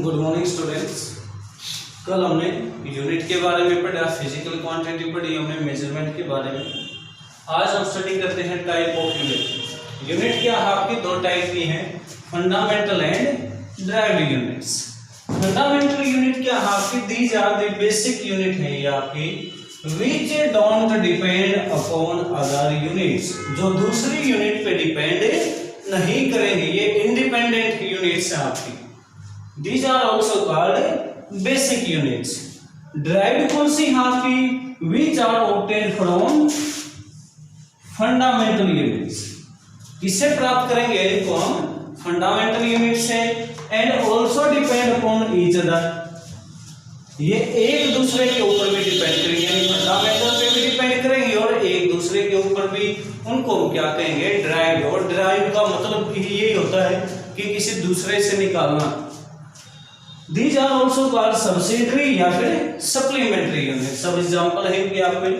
Good morning students. कल हमने unit के बारे में पढ़ा, फिजिकल क्वांटिटी पढ़ी हमने, मेजरमेंट के बारे में। आज हम स्टडी करते हैं टाइप ऑफ यूनिट। यूनिट क्या है आपकी? दो टाइप की हैं, fundamental and derived units. Fundamental unit क्या है आपकी? These are the basic unit है ये आपकी, which don't depend upon other units, जो दूसरी यूनिट पे डिपेंड नहीं करेंगे, ये इंडिपेंडेंट यूनिट्स हैं आपकी। These are also called basic units. Derived कौन सी है आपकी? Which are obtained from fundamental units. किससे प्राप्त करेंगे इनको हम? फंडामेंटल यूनिट से। And also depend upon each other, ये एक दूसरे के ऊपर भी डिपेंड करेंगे, यानी फंडामेंटल पे भी डिपेंड करेंगे और एक दूसरे के ऊपर भी। उनको क्या कहेंगे? ड्राइव। और ड्राइव का मतलब यही होता है कि किसी दूसरे से निकालना। These are also called subsidiary या फिर supplementary units। सब एग्जांपल है कि आपके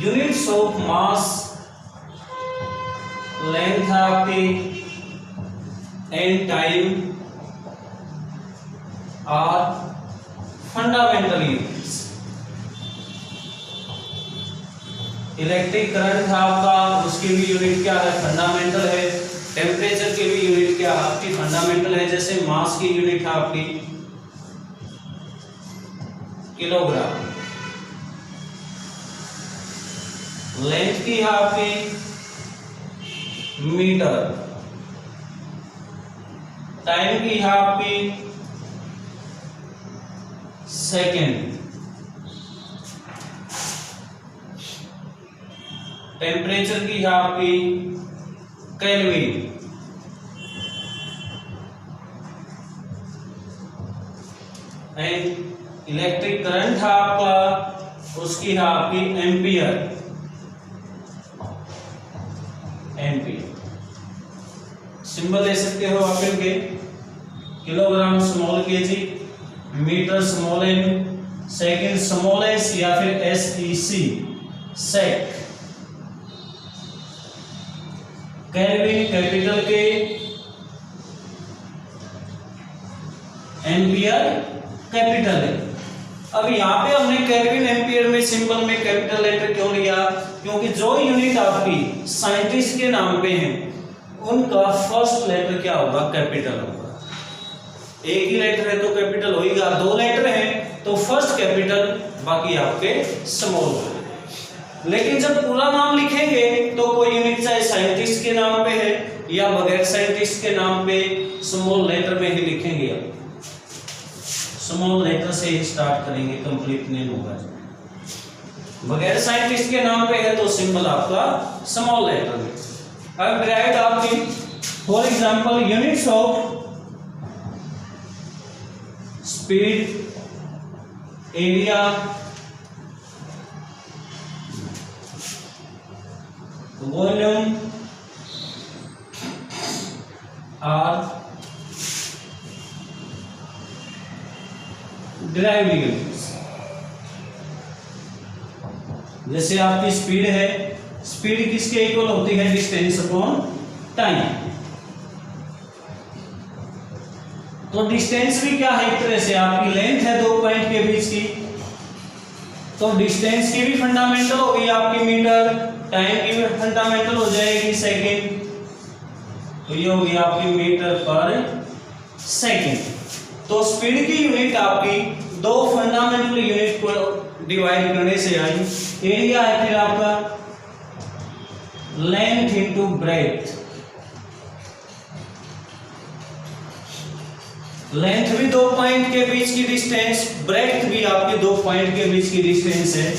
यूनिट्स ऑफ मास, लेंथ आपकी and time are fundamental units. Electric current था आपका, उसकी भी यूनिट क्या है? फंडामेंटल है। टेम्परेचर की भी यूनिट क्या है आपकी? फंडामेंटल है। जैसे मास की यूनिट है आपकी किलोग्राम, लेंथ की है आपकी मीटर, टाइम की है आपकी सेकेंड, टेम्परेचर की है आपकी केल्विन, एंड इलेक्ट्रिक करंट है आपका, उसकी है आपकी एम्पियर। सिंबल दे सकते हो आप इनके, kilogram small kg, metre small m, second small s या फिर SEC sec, kelvin capital K, ampere capital है। अब यहाँ पे हमने केल्विन एम्पियर में सिंबल में कैपिटल लेटर क्यों लिया? क्योंकि जो यूनिट आपकी साइंटिस्ट के नाम पे है उनका फर्स्ट लेटर क्या होगा? कैपिटल होगा। एक ही लेटर है तो कैपिटल होगा, दो लेटर हैं तो फर्स्ट कैपिटल, बाकी आपके स्मॉल। लेकिन जब पूरा नाम लिखेंगे तो कोई यूनिट चाहे साइंटिस्ट के नाम पे है या बगैर साइंटिस्ट के नाम पे, स्मॉल लेटर में ही लिखेंगे। आप स्मॉल लेटर से ही स्टार्ट करेंगे, कंप्लीट नेम होगा। बगैर साइंटिस्ट के नाम पे है तो सिंबल आपका स्मॉल लेटर में। अब डिराइव्ड आपकी, for example units of speed, area, volume are derived units. जैसे आपकी स्पीड है, स्पीड किसके इक्वल होती है? Distance upon time. तो डिस्टेंस भी क्या है? एक तरह से आपकी लेंथ है दो पॉइंट के बीच की, तो डिस्टेंस की भी फंडामेंटल होगी आपकी मीटर, टाइम की भी फंडामेंटल हो जाएगी सेकेंड, तो ये होगी आपकी मीटर पर सेकेंड। तो स्पीड की यूनिट आपकी दो फंडामेंटल यूनिट को डिवाइड करने से आई। एरिया है फिर आपका लेंथ इंटू ब्रेथ, लेंथ भी दो पॉइंट के बीच की डिस्टेंस, ब्रेथ भी आपके दो पॉइंट के बीच की डिस्टेंस है,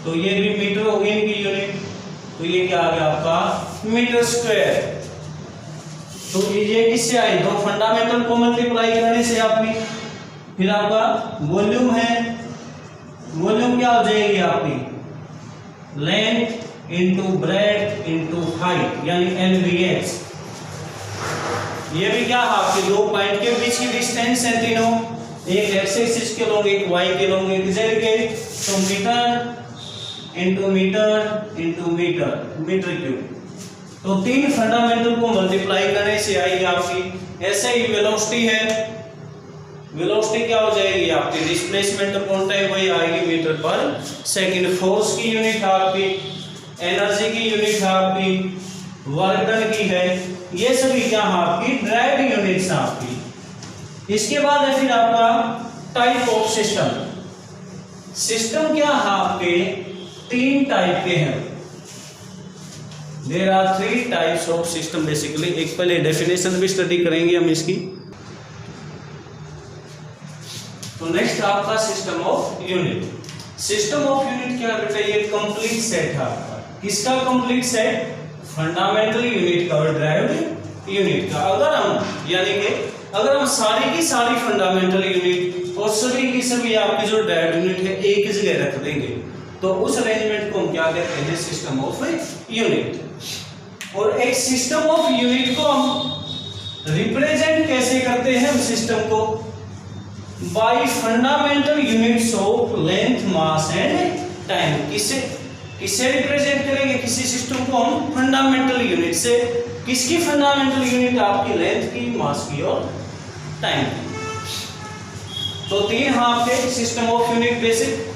तो ये भी मीटर होगी इनकी यूनिट। तो ये क्या आ गया आपका? Metre square. तो ये किससे आई? दो फंडामेंटल को मल्टीप्लाई करने से आपकी। फिर आपका वॉल्यूम है, वॉल्यूम क्या हो जाएगी आपकी? Length into breadth into height, यानी LVH। ये भी क्या है आपके? दो पॉइंट के बीच की डिस्टेंस है तीनों, एक x एक्सिस के लोग, एक y के लोग, एक z के। तो metre into metre into metre, metre cube. तो तीन फंडामेंटल को मल्टीप्लाई करने से आएगी आपकी, ऐसे ही वेलोसिटी है, वेलोसिटी क्या हो जाएगी आपकी, डिस्प्लेसमेंट अपॉन टाइम वही आएगी मीटर पर सेकंड। फोर्स की यूनिट आपकी, एनर्जी की यूनिट आपकी, वर्क डन की है, ये सभी क्या आपकी ड्राइव्ड यूनिट्स हैं आपकी। इसके बाद है फिर आपका टाइप ऑफ सिस्टम। सिस्टम क्या है आपके तीन टाइप के हैं, there are 3 types of system basically. एक पहले डेफिनेशन भी स्टडी करेंगे हम इसकी। तो नेक्स्ट आपका system of unit. System of unit क्या बेटा, ये कंप्लीट सेट है आपका, किसका कंप्लीट सेट, फंडामेंटल यूनिट का और ड्राइव्ड यूनिट का। अगर हम यानी कि अगर हम सारी की सारी फंडामेंटल यूनिट और सभी की सभी आपकी जो ड्राइव्ड यूनिट है एक जगह रख देंगे तो उस अरेंजमेंट को हम क्या कहते हैं, सिस्टम ऑफ यूनिट। और एक सिस्टम ऑफ यूनिट को हम रिप्रेजेंट कैसे करते हैं, सिस्टम को bye fundamental units of length, mass and time. किससे रिप्रेजेंट करेंगे किसी सिस्टम को हम, फंडामेंटल यूनिट से। किसकी फंडामेंटल यूनिट, आपकी लेंथ की, मास की और टाइम की। तो तीन हैं आपके system of unit basic,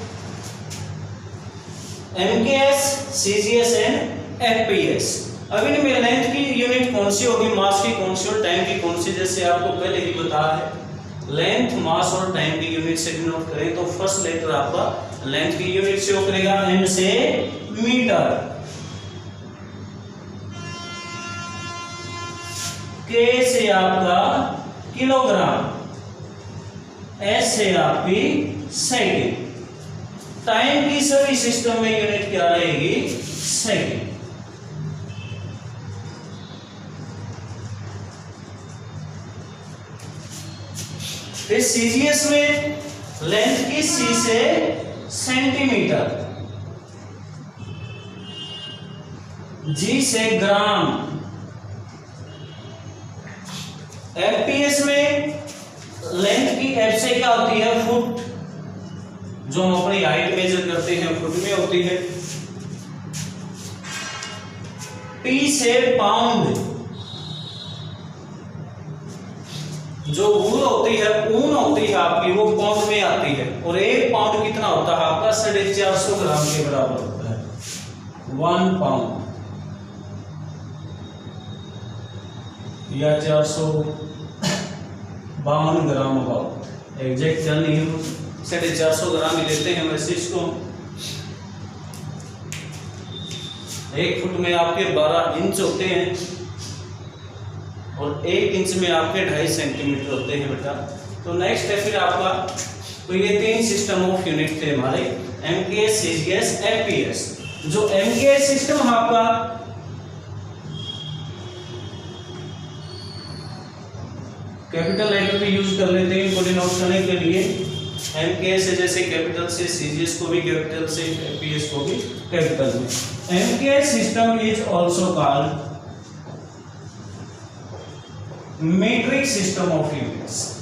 MKS, CGS and FPS. अब इनमें लेंथ की यूनिट कौन सी होगी, मास की कौन सी और टाइम की कौन सी, जैसे आपको पहले ही बताया है। लेंथ, मास और टाइम की यूनिट से डिनोट करें तो फर्स्ट लेटर आपका लेंथ की यूनिट से करेगा, एम से मीटर, के से आपका किलोग्राम, एस से आपकी सेकंड। टाइम की सभी सिस्टम में यूनिट क्या रहेगी, सेकंड। फिर सीजीएस में लेंथ की सी से सेंटीमीटर, जी से ग्राम। एफपीएस में लेंथ की एफ से क्या होती है, फुट, जो हम अपनी हाइट मेजर करते हैं फुट में होती है। पी से पाउंड, जो वूल होती है, ऊन होती है आपकी, वो पाउंड में आती है। और एक पाउंड कितना होता है आपका, 450 ग्राम के बराबर होता है, 1 पाउंड या 452 ग्राम अबाउट, एग्जैक्ट चल नहीं है, 450 ग्राम ही लेते हैं वैसे इसको। एक फुट में आपके 12 इंच होते हैं और 1 इंच में आपके 2.5 सेंटीमीटर होते हैं बेटा। तो नेक्स्ट है फिर आपका, तो ये तीन सिस्टम ऑफ यूनिट थे हमारे, एमकेएस, सीजीएस, एफपीएस। जो एमकेएस सिस्टम आपका कैपिटल लेटर भी यूज कर लेते हैं इनको डिनोट करने के लिए। एमकेएस से जैसे कैपिटल से, सीजीएस को भी कैपिटल से, एफपीएस को भी कैपिटल में। MKS system is also called metric system of units,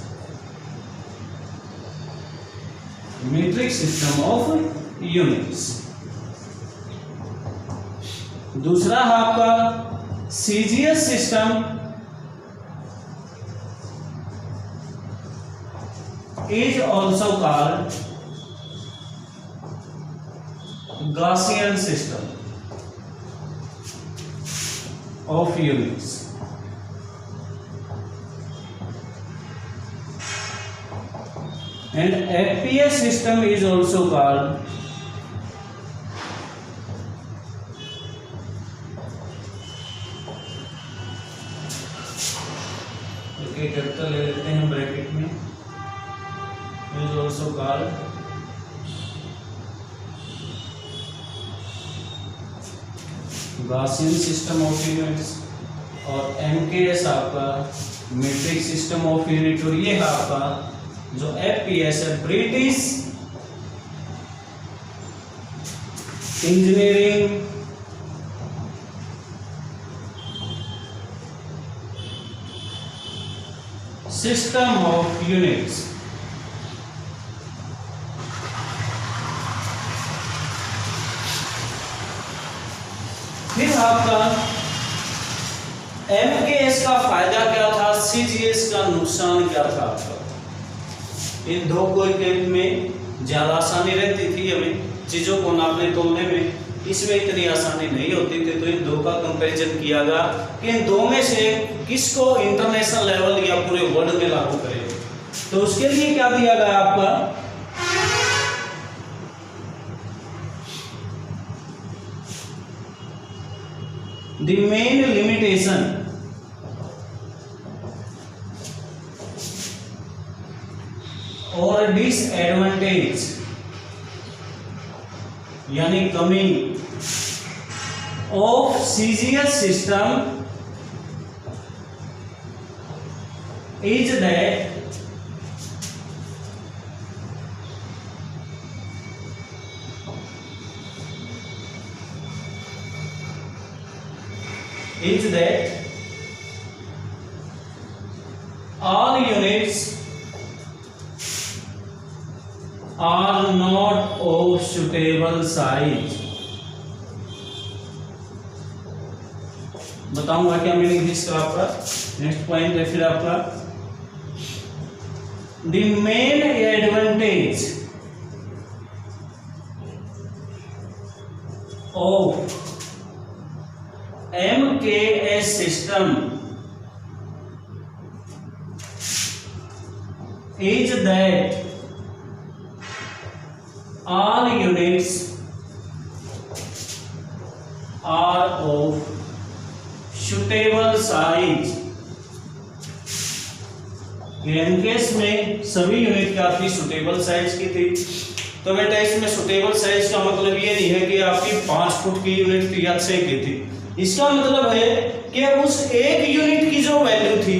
metric system of units. दूसरा है आपका CGS system is also called Gaussian system of units. And FPS system is also called capital ले लेते हैं bracket में, is also called Gaussian system of units। और MKS आपका metric system of unit. और ये है आपका जो FPS है, British engineering system of units. फिर आपका MKS का फायदा क्या था, CGS का नुकसान क्या था आपका। इन दो को केंद्र में ज्यादा आसानी रहती थी हमें चीजों को नापने तोलने में, इसमें इतनी आसानी नहीं होती थी। तो इन दो का कंपैरिजन किया गया कि इन दो में से किसको इंटरनेशनल लेवल या पूरे वर्ल्ड में लागू करेंगे। तो उसके लिए क्या दिया गया आपका, the main limitation और disadvantage यानी कमी of CGS system is that all units are not of suitable size। बताऊंगा क्या मीनिंग इसका आपका। नेक्स्ट पॉइंट है फिर आपका the main advantage of MKS system is that all units are of suitable size। MKS में सभी यूनिट क्या थी, सुटेबल साइज की थी। तो बेटा इसमें सुटेबल साइज का मतलब ये नहीं है कि आपकी 5 फुट की यूनिट थी या 6 की थी। इसका मतलब है कि उस एक यूनिट की जो वैल्यू थी,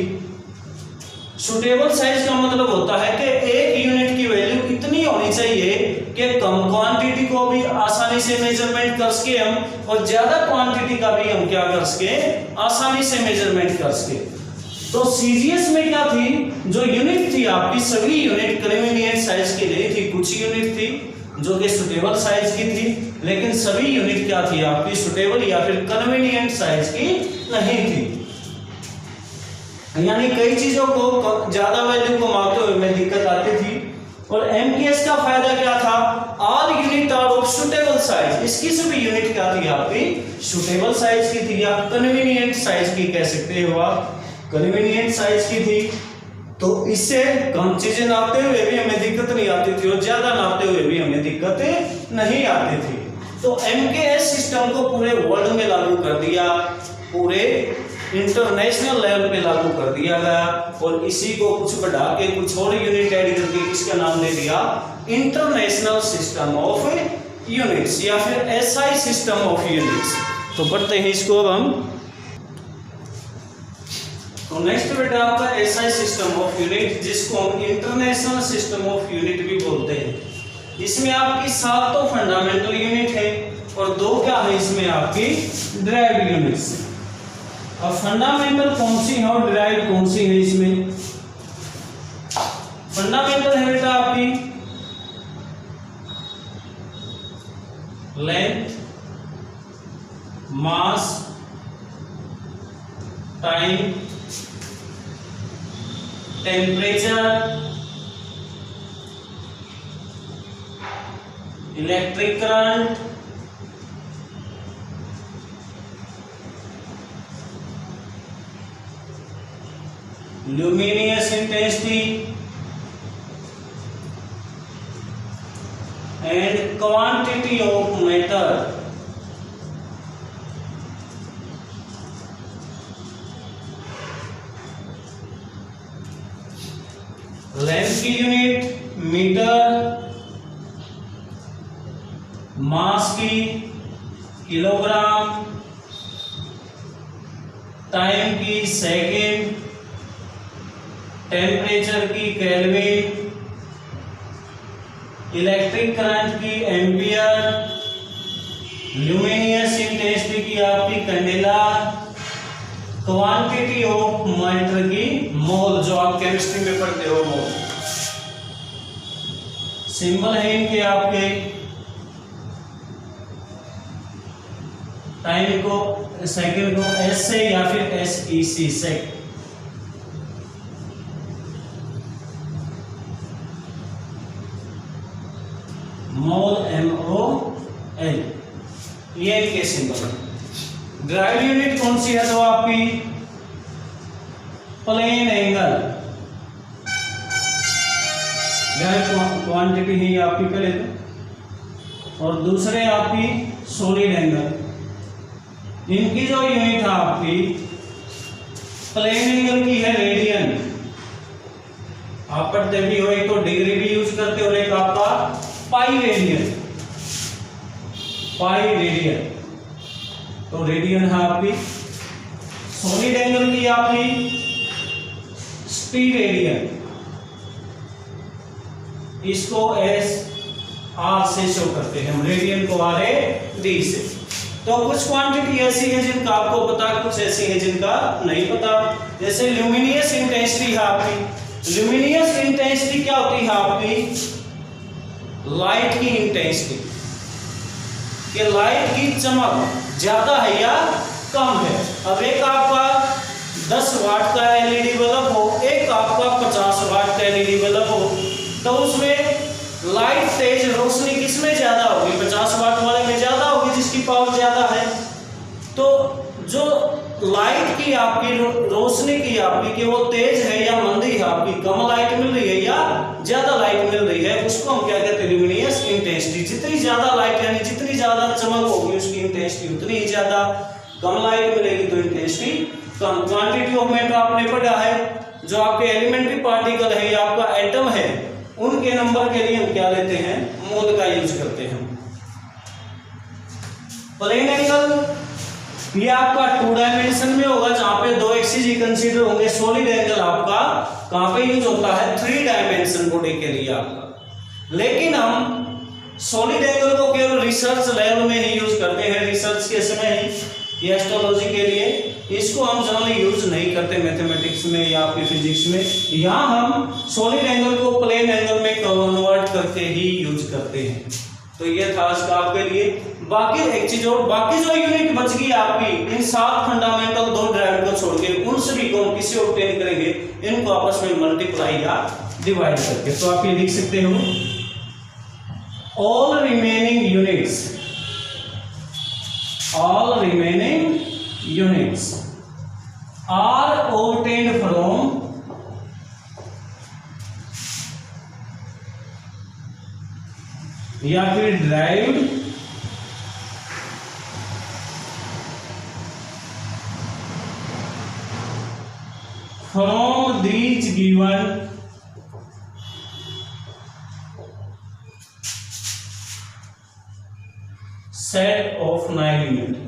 सुटेबल साइज का मतलब होता है कि एक यूनिट की वैल्यू इतनी होनी चाहिए कि कम क्वांटिटी को भी आसानी से मेजरमेंट कर सके हम, और ज्यादा क्वांटिटी का भी हम क्या कर सके, आसानी से मेजरमेंट कर सके। तो सीजीएस में क्या थी, जो यूनिट थी आपकी सभी यूनिट कन्वीनियंट साइज की नहीं थी। कुछ यूनिट थी जो कि सुटेबल साइज की थी, लेकिन सभी यूनिट क्या थी आपकी, सुटेबल या फिर कन्वीनियंट साइज की नहीं थी। यानी कई चीजों को ज्यादा वैल्यू को मापते हुए में दिक्कत आती थी। और एमकेएस का फायदा क्या था, all unit are of suitable size. इसकी सभी यूनिट क्या थी आपकी, सुटेबल साइज की थी या कन्वीनियंट साइज की कह सकते हो आप, कन्वीनियंट साइज की थी। तो इससे कम चीजें नापते हुए भी हमें दिक्कत नहीं आती थी और ज्यादा नापते हुए भी हमें दिक्कत नहीं आती थी। तो एमकेएस सिस्टम को पूरे वर्ल्ड में लागू कर दिया, पूरे इंटरनेशनल लेवल पे लागू कर दिया गया। और इसी को कुछ बढ़ा के कुछ और यूनिट ऐड करके इसका नाम दे दिया इंटरनेशनल सिस्टम ऑफ यूनिट्स या फिर एसआई सिस्टम ऑफ यूनिट्स। तो पढ़ते हैं इसको अब हम। तो नेक्स्ट बेटा आपका एसआई सिस्टम ऑफ यूनिट, जिसको हम इंटरनेशनल सिस्टम ऑफ यूनिट भी बोलते हैं। इसमें आपकी 7 तो फंडामेंटल यूनिट है और 2 क्या है इसमें आपकी डिराइव्ड यूनिट्स। अब फंडामेंटल कौन सी है और डिराइव्ड कौन सी है इसमें। फंडामेंटल है बेटा आपकी length, mass, time, temperature, electric current, luminous intensity and quantity of matter। Length की यूनिट मीटर, मास की किलोग्राम, टाइम की सेकेंड, टेम्परेचर की केल्विन, इलेक्ट्रिक करंट की एम्पियर, ल्यूमिनियस इंटेंसिटी की आपकी कैंडेला, क्वांटिटी ऑफ मैटर की मोल, जो आप केमिस्ट्री में पढ़ते हो मोल। सिंबल है इनके आपके टाइम को सेकंड को एस से या फिर SEC सेक। मोल MOL ये इनके सिंबल है। ड्राइव यूनिट कौन सी है तो आपकी प्लेन एंगल, ड्राइव क्वांटिटी ही आपकी पहले तो, और दूसरे आपकी सॉलिड एंगल। इनकी जो यूनिट है आपकी प्लेन एंगल की है रेडियन, आप पढ़ते भी हो, एक तो डिग्री भी यूज करते हो और एक आपका पाई रेडियन, पाई रेडियन। तो रेडियन है आपकी। सॉलिड एंगल की आपकी स्पीड रेडियन, इसको SR से शो करते हैं हम, रेडियन को RAD से। तो कुछ क्वांटिटी ऐसी है जिनका आपको पता, कुछ ऐसी है जिनका नहीं पता। जैसे ल्यूमिनियस इंटेंसिटी है आपकी। ल्यूमिनियस इंटेंसिटी क्या होती है आपकी? लाइट की इंटेंसिटी, कि लाइट की चमक ज्यादा है या कम है। अब एक आपका 10 वाट का LED बल्ब हो, एक आपका 50 वाट का LED बल्ब हो, तो उसमें लाइट तेज रोशनी किसमें ज्यादा होगी? 50 वाट वाले में ज्यादा होगी, जिसकी पावर ज्यादा है। तो जो लाइट की आपकी रोशनी की आपकी कि वो तेज है या मंदी है, आपकी कम लाइट मिल रही है या ज्यादा लाइट मिल रही है, उसको हम क्या कहते हैं? Luminous intensity. जितनी ज्यादा लाइट यानी जितनी ज्यादा चमक होगी उसकी इंटेंसिटी उतनी ही ज्यादा, कम लाइट मिलेगी तो intensity come. Quantity of matter आपने पढ़ा है, जो आपके एलिमेंट्री पार्टिकल है या आपका एटम है, उनके नंबर के लिए हम क्या लेते हैं? मोल का यूज करते हैं। प्लेन एंगल ये आपका 2 डायमेंशन में होगा, जहां पे 2 एक्सिस ही कंसीडर होंगे। सॉलिड एंगल आपका कहां पे यूज होता है? 3 डायमेंशन बॉडी के लिए आपका। लेकिन हम सॉलिड एंगल को केवल रिसर्च लेवल में ही यूज करते हैं, रिसर्च के समय ही, एस्ट्रोलॉजी के लिए। इसको हम जनरली यूज नहीं करते मैथमेटिक्स में या आपकी फिजिक्स में। यहाँ हम सॉलिड एंगल को प्लेन एंगल में कन्वर्ट करके ही यूज करते हैं। तो ये था आज का आपके लिए। बाकी एक चीज और, बाकी जो यूनिट बच गई आपकी इन 7 फंडामेंटल 2 ड्राइव को छोड़ के, उन सभी को हम किसी ऑब्टेन करेंगे, इनको आपस में मल्टीप्लाई या डिवाइड करके। तो आप ये लिख सकते हो, all remaining units are obtained from या फिर derived from these given set of 9 unit,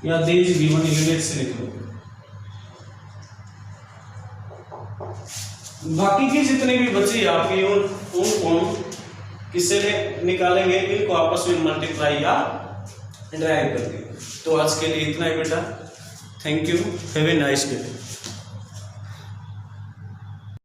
या दीज गिवन यूनिट से लिख लो। बाकी की जितनी भी बची आपकी उनको हम किससे निकालेंगे? इनको आपस में मल्टीप्लाई या ड्राइव करके। तो आज के लिए इतना ही बेटा। Thank you, have a nice day.